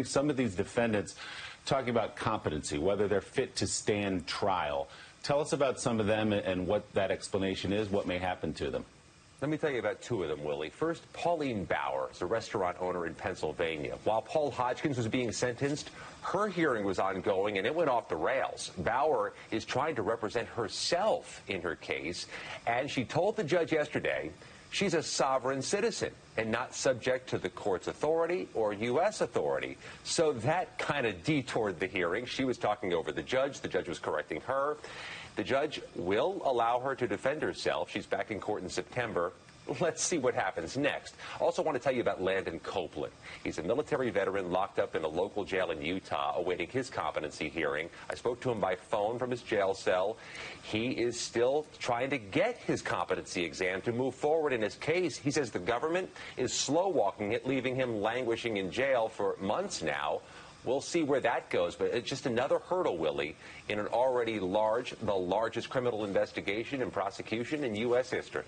Some of these defendants talking about competency, whether they're fit to stand trial. Tell us about some of them and what that explanation is, what may happen to them. Let me tell you about two of them, Willie. First, Pauline Bowers, a restaurant owner in Pennsylvania. While Paul Hodgkins was being sentenced, her hearing was ongoing and it went off the rails. Bauer is trying to represent herself in her case, and she told the judge yesterday she's a sovereign citizen and not subject to the court's authority or U.S. authority. So that kind of detoured the hearing. She was talking over the judge. The judge was correcting her. The judge will allow her to defend herself. She's back in court in September. Let's see what happens next. Also want to tell you about Landon Copeland. He's a military veteran locked up in a local jail in Utah awaiting his competency hearing. I spoke to him by phone from his jail cell. He is still trying to get his competency exam to move forward in his case. He says the government is slow-walking it, leaving him languishing in jail for months now. We'll see where that goes, but it's just another hurdle, Willie, in an already the largest criminal investigation and prosecution in U.S. history.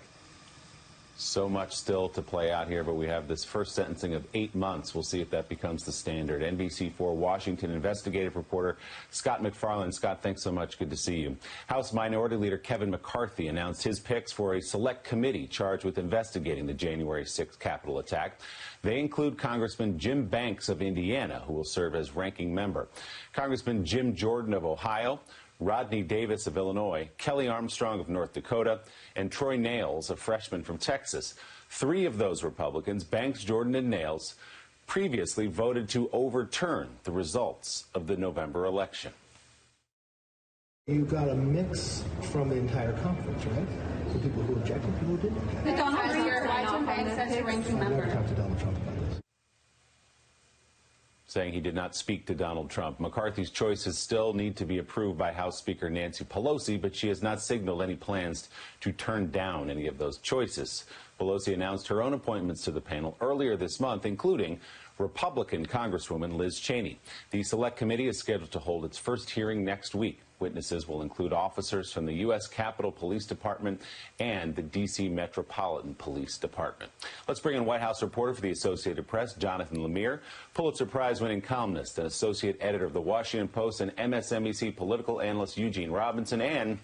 So much still to play out here, but we have this first sentencing of 8 months. We'll see if that becomes the standard. NBC4 Washington investigative reporter Scott MacFarlane. Scott, thanks so much. Good to see you. House Minority Leader Kevin McCarthy announced his picks for a select committee charged with investigating the January 6th Capitol attack. They include Congressman Jim Banks of Indiana, who will serve as ranking member, Congressman Jim Jordan of Ohio, Rodney Davis of Illinois, Kelly Armstrong of North Dakota, and Troy Nails, a freshman from Texas. 3 of those Republicans, Banks, Jordan, and Nails, previously voted to overturn the results of the November election. You got a mix from the entire conference, right? The people who objected, people who didn't. But why Jim Banks as a ranking member? I never talked to Donald Trump about this. Saying he did not speak to Donald Trump. McCarthy's choices still need to be approved by House Speaker Nancy Pelosi, but she has not signaled any plans to turn down any of those choices. Pelosi announced her own appointments to the panel earlier this month, including Republican Congresswoman Liz Cheney. The Select Committee is scheduled to hold its first hearing next week. Witnesses will include officers from the U.S. Capitol Police Department and the D.C. Metropolitan Police Department. Let's bring in White House reporter for the Associated Press, Jonathan Lemire, Pulitzer Prize-winning columnist and associate editor of the Washington Post, and MSNBC political analyst Eugene Robinson, and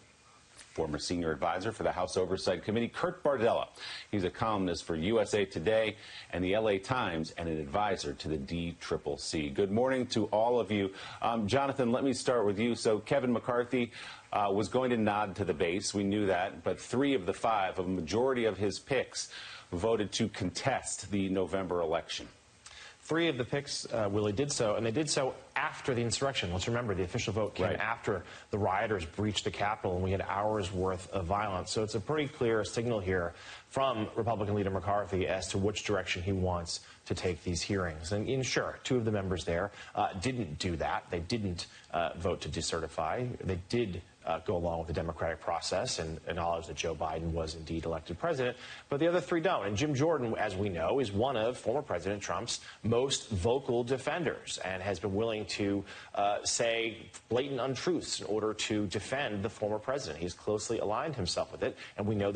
former senior advisor for the House Oversight Committee, Kurt Bardella. He's a columnist for USA Today and the LA Times and an advisor to the DCCC. Good morning to all of you. Jonathan, let me start with you. So Kevin McCarthy was going to nod to the base. We knew that. But 3 of the 5, a majority of his picks, voted to contest the November election. 3 of the picks, Willie, did so, and they did so after the insurrection. Let's remember, the official vote came after the rioters breached the Capitol, and we had hours worth of violence. So it's a pretty clear signal here from Republican leader McCarthy as to which direction he wants to take these hearings. And sure, 2 of the members there didn't do that. They didn't vote to decertify. They did go along with the democratic process and acknowledge that Joe Biden was indeed elected president, but the other 3 don't. And Jim Jordan, as we know, is one of former President Trump's most vocal defenders and has been willing to say blatant untruths in order to defend the former president. He's closely aligned himself with it, and we know that